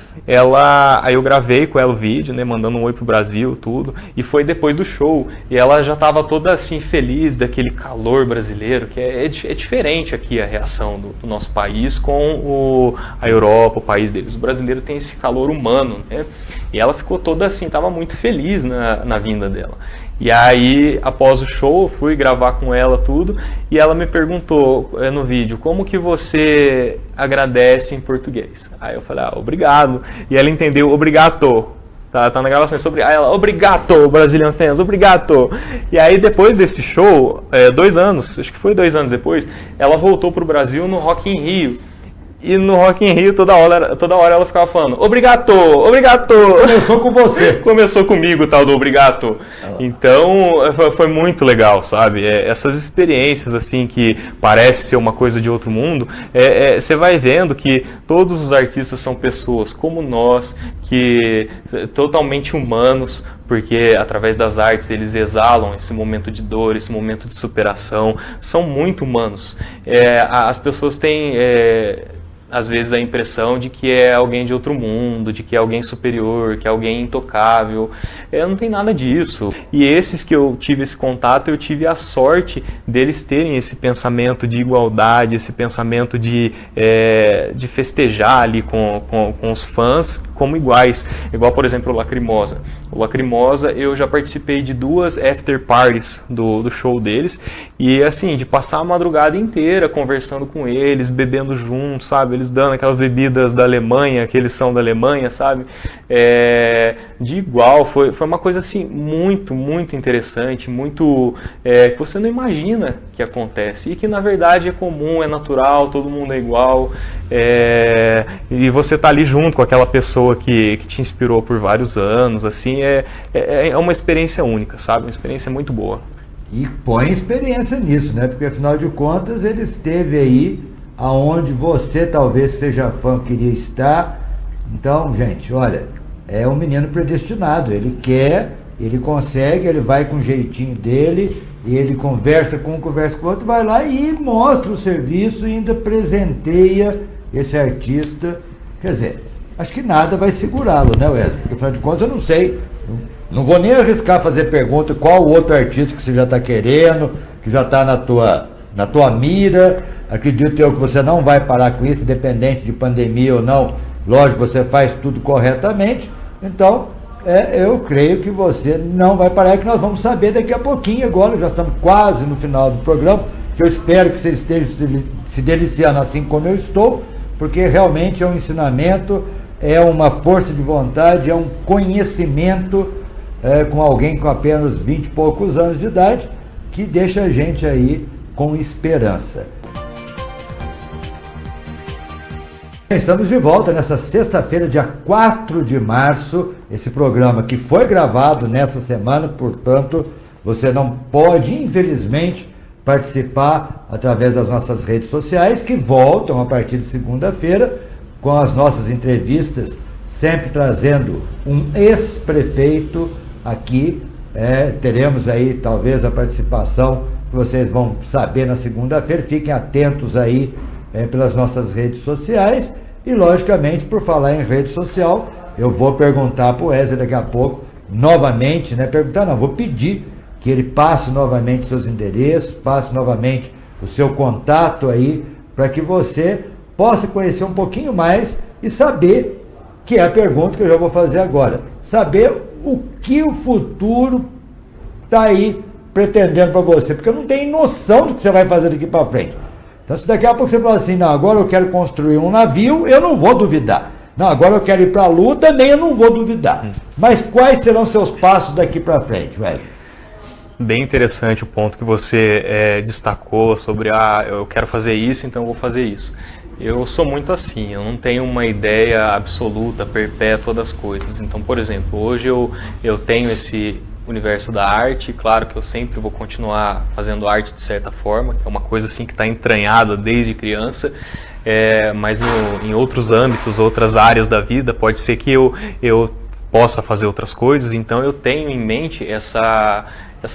aí eu gravei com ela o vídeo, né, mandando um oi pro Brasil, tudo, e foi depois do show, e ela já estava toda assim feliz daquele calor brasileiro, que é diferente aqui a reação do nosso país com a Europa, o país deles. O brasileiro tem esse calor humano, né, e ela ficou toda assim, estava muito feliz na vinda dela. E aí, após o show, fui gravar com ela tudo, e ela me perguntou no vídeo, como que você agradece em português? Aí eu falei, obrigado. E ela entendeu, obrigado. Tá na gravação sobre ela, obrigado, Brazilian Fans, obrigado. E aí, depois desse show, 2 anos, acho que foi 2 anos depois, ela voltou pro Brasil no Rock in Rio. E no Rock in Rio, toda hora ela ficava falando, obrigado, obrigado. Começou com você. Começou comigo, tal do obrigado. Então, foi muito legal, sabe? Essas experiências, assim, que parece ser uma coisa de outro mundo, você vai vendo que todos os artistas são pessoas como nós, que totalmente humanos, porque através das artes eles exalam esse momento de dor, esse momento de superação, são muito humanos. As pessoas têm... às vezes a impressão de que é alguém de outro mundo, de que é alguém superior, que é alguém intocável. Não tem nada disso. E esses que eu tive esse contato, eu tive a sorte deles terem esse pensamento de igualdade, esse pensamento de festejar ali com os fãs como iguais. Igual, por exemplo, o Lacrimosa. O Lacrimosa, eu já participei de 2 after parties do show deles. E assim, de passar a madrugada inteira conversando com eles, bebendo juntos, sabe? Eles dando aquelas bebidas da Alemanha, que eles são da Alemanha, sabe? De igual, foi uma coisa assim muito interessante, muito que você não imagina que acontece e que na verdade é comum, é natural, todo mundo é igual, e você tá ali junto com aquela pessoa que te inspirou por vários anos, assim, é uma experiência única, sabe? Uma experiência muito boa. E põe experiência nisso, né? Porque afinal de contas ele esteve aí aonde você talvez seja fã queria estar. Então, gente, olha, é um menino predestinado, ele quer, ele consegue, ele vai com o jeitinho dele, e ele conversa com o outro, vai lá e mostra o serviço e ainda presenteia esse artista. Quer dizer, acho que nada vai segurá-lo, né, Wesley? Porque afinal de contas eu não sei, não vou nem arriscar fazer pergunta qual outro artista que você já está querendo, que já está na tua mira. Acredito eu que você não vai parar com isso, independente de pandemia ou não. Lógico, você faz tudo corretamente. Então, eu creio que você não vai parar, que nós vamos saber daqui a pouquinho. Agora já estamos quase no final do programa, que eu espero que você esteja se deliciando assim como eu estou, porque realmente é um ensinamento, é uma força de vontade, é um conhecimento com alguém com apenas 20 e poucos anos de idade, que deixa a gente aí com esperança. Estamos de volta nessa sexta-feira, dia 4 de março, esse programa que foi gravado nessa semana, portanto, você não pode, infelizmente, participar através das nossas redes sociais, que voltam a partir de segunda-feira, com as nossas entrevistas, sempre trazendo um ex-prefeito aqui. Teremos aí, talvez, a participação que vocês vão saber na segunda-feira. Fiquem atentos aí pelas nossas redes sociais. E, logicamente, por falar em rede social, eu vou perguntar para o Wesley daqui a pouco, novamente, vou pedir que ele passe novamente seus endereços, passe novamente o seu contato aí, para que você possa conhecer um pouquinho mais e saber, que é a pergunta que eu já vou fazer agora, saber o que o futuro está aí pretendendo para você, porque eu não tenho noção do que você vai fazer daqui para frente. Então, se daqui a pouco você falar assim, não, agora eu quero construir um navio, eu não vou duvidar. Não, agora eu quero ir para a Lua, também eu não vou duvidar. Mas quais serão seus passos daqui para frente, Wesley? Bem interessante o ponto que você destacou sobre, eu quero fazer isso, então eu vou fazer isso. Eu sou muito assim, eu não tenho uma ideia absoluta, perpétua das coisas. Então, por exemplo, hoje eu tenho esse universo da arte, claro que eu sempre vou continuar fazendo arte de certa forma, que é uma coisa assim que está entranhada desde criança, mas em outros âmbitos, outras áreas da vida, pode ser que eu possa fazer outras coisas, então eu tenho em mente essa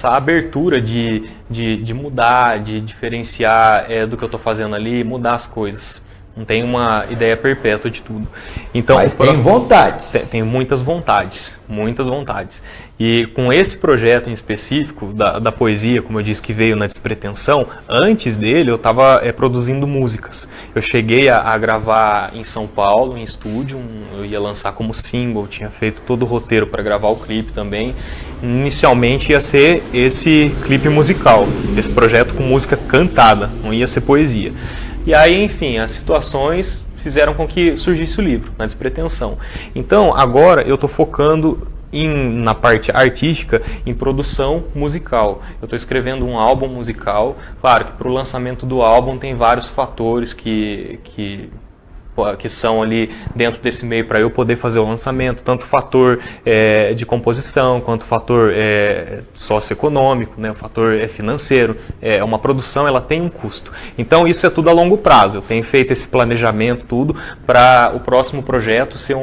abertura de mudar, de diferenciar do que eu estou fazendo ali, mudar as coisas. Não tem uma ideia perpétua de tudo. Então, mas tem vontades. Tem muitas vontades, muitas vontades. E com esse projeto em específico, da poesia, como eu disse, que veio na Despretensão, antes dele eu estava produzindo músicas. Eu cheguei a gravar em São Paulo, em estúdio, eu ia lançar como single, tinha feito todo o roteiro para gravar o clipe também. Inicialmente ia ser esse clipe musical, esse projeto com música cantada, não ia ser poesia. E aí, enfim, as situações fizeram com que surgisse o livro, na Despretensão. Então, agora eu estou focando na parte artística, em produção musical. Eu estou escrevendo um álbum musical. Claro que para o lançamento do álbum tem vários fatores que são ali dentro desse meio para eu poder fazer o lançamento, tanto fator de composição, quanto fator socioeconômico, né, o fator financeiro. Uma produção, ela tem um custo. Então isso é tudo a longo prazo. Eu tenho feito esse planejamento tudo para o próximo projeto ser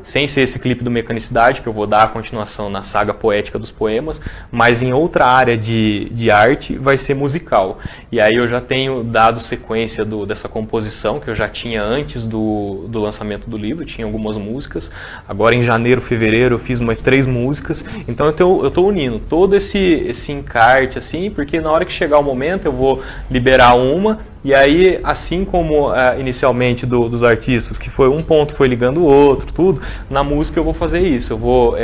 sem ser esse clipe do Mecanicidade, que eu vou dar a continuação na saga poética dos poemas, mas em outra área de arte vai ser musical. E aí eu já tenho dado sequência dessa composição, que eu já tinha antes do lançamento do livro, tinha algumas músicas. Agora em janeiro, fevereiro eu fiz umas 3 músicas. Então eu estou unindo todo esse encarte, assim, porque na hora que chegar o momento eu vou liberar uma. E aí, assim como inicialmente dos artistas, que foi um ponto foi ligando o outro, tudo, na música eu vou fazer isso. Eu vou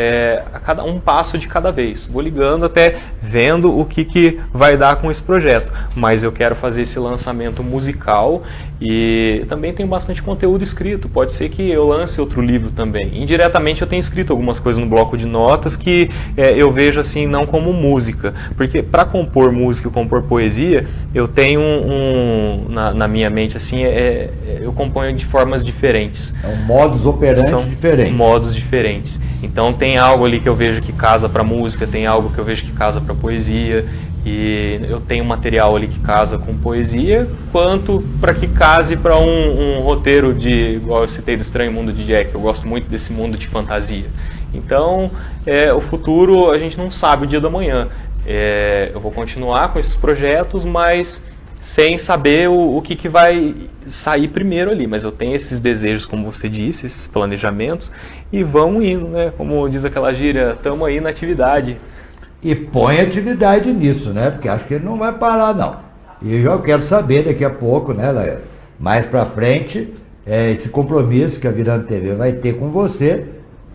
um passo de cada vez. Vou ligando até vendo o que vai dar com esse projeto. Mas eu quero fazer esse lançamento musical e também tenho bastante conteúdo escrito. Pode ser que eu lance outro livro também. Indiretamente eu tenho escrito algumas coisas no bloco de notas que eu vejo assim, não como música. Porque para compor música e compor poesia, eu tenho na minha mente, assim, eu componho de formas diferentes. Modus operandi diferentes. Modos diferentes. Então tem algo ali que eu vejo que casa para música, tem algo que eu vejo que casa para poesia, e eu tenho material ali que casa com poesia, quanto para que case para um roteiro igual eu citei, do Estranho Mundo de Jack. Eu gosto muito desse mundo de fantasia. Então, o futuro a gente não sabe o dia da manhã. Eu vou continuar com esses projetos, mas sem saber o que vai sair primeiro ali, mas eu tenho esses desejos, como você disse, esses planejamentos, e vamos indo, né? Como diz aquela gíria, estamos aí na atividade. E põe atividade nisso, né? Porque acho que ele não vai parar, não. E eu quero saber daqui a pouco, né, Lael, mais pra frente, esse compromisso que a Virando TV vai ter com você,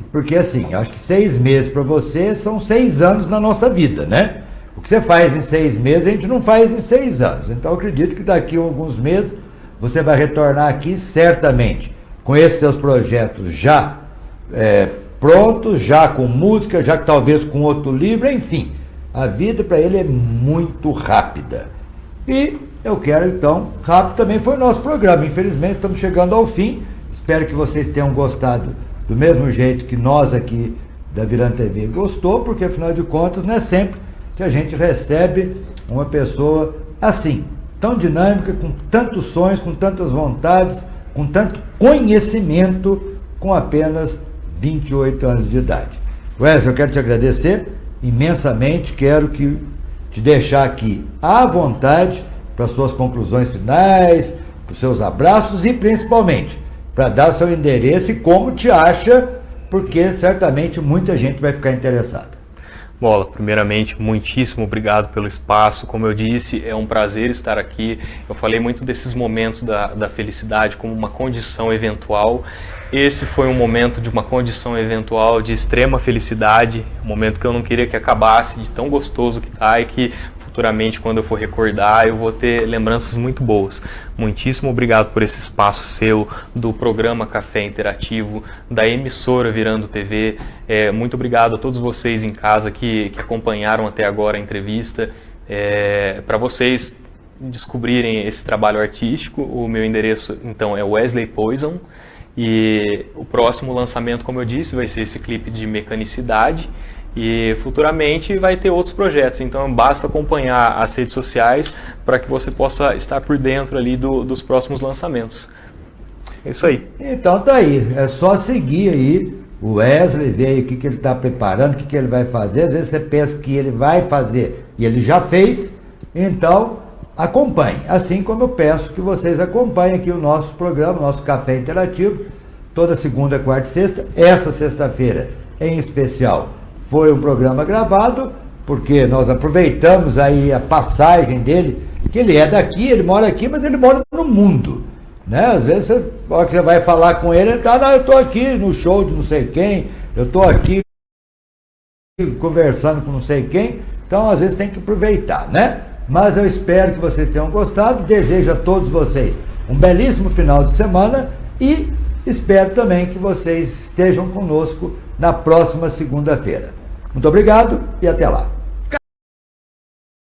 porque assim, acho que 6 meses para você são 6 anos na nossa vida, né? O que você faz em 6 meses, a gente não faz em 6 anos. Então eu acredito que daqui a alguns meses você vai retornar aqui certamente com esses seus projetos já prontos, já com música, já que talvez com outro livro, enfim. A vida para ele é muito rápida. E eu quero então, rápido também foi o nosso programa. Infelizmente estamos chegando ao fim. Espero que vocês tenham gostado do mesmo jeito que nós aqui da Virando TV gostou, porque afinal de contas não é sempre que a gente recebe uma pessoa assim, tão dinâmica, com tantos sonhos, com tantas vontades, com tanto conhecimento, com apenas 28 anos de idade. Wesley, eu quero te agradecer imensamente, quero te deixar aqui à vontade para as suas conclusões finais, para os seus abraços e principalmente para dar seu endereço e como te acha, porque certamente muita gente vai ficar interessada. Bola, primeiramente, muitíssimo obrigado pelo espaço. Como eu disse, é um prazer estar aqui. Eu falei muito desses momentos da felicidade como uma condição eventual. Esse foi um momento de uma condição eventual de extrema felicidade, um momento que eu não queria que acabasse, de tão gostoso que está, e que futuramente, quando eu for recordar, eu vou ter lembranças muito boas. Muitíssimo obrigado por esse espaço seu, do programa Café Interativo, da emissora Virando TV. Muito obrigado a todos vocês em casa que acompanharam até agora a entrevista. Para vocês, descobrirem esse trabalho artístico, o meu endereço então é Wesley Poison, e o próximo lançamento, como eu disse, vai ser esse clipe de mecanicidade, e futuramente vai ter outros projetos, então basta acompanhar as redes sociais para que você possa estar por dentro ali dos próximos lançamentos. É isso aí. Então tá aí, é só seguir aí o Wesley, ver aí o que ele está preparando, o que ele vai fazer. Às vezes você pensa que ele vai fazer e ele já fez, então acompanhe. Assim como eu peço que vocês acompanhem aqui o nosso programa, o nosso Café Interativo, toda segunda, quarta e sexta. Essa sexta-feira, em especial, foi um programa gravado, porque nós aproveitamos aí a passagem dele, que ele é daqui, ele mora aqui, mas ele mora no mundo, né? Às vezes, na hora que você vai falar com ele tá, não, eu estou aqui no show de não sei quem, eu estou aqui conversando com não sei quem, então às vezes tem que aproveitar, né? Mas eu espero que vocês tenham gostado, desejo a todos vocês um belíssimo final de semana e espero também que vocês estejam conosco na próxima segunda-feira. Muito obrigado e até lá.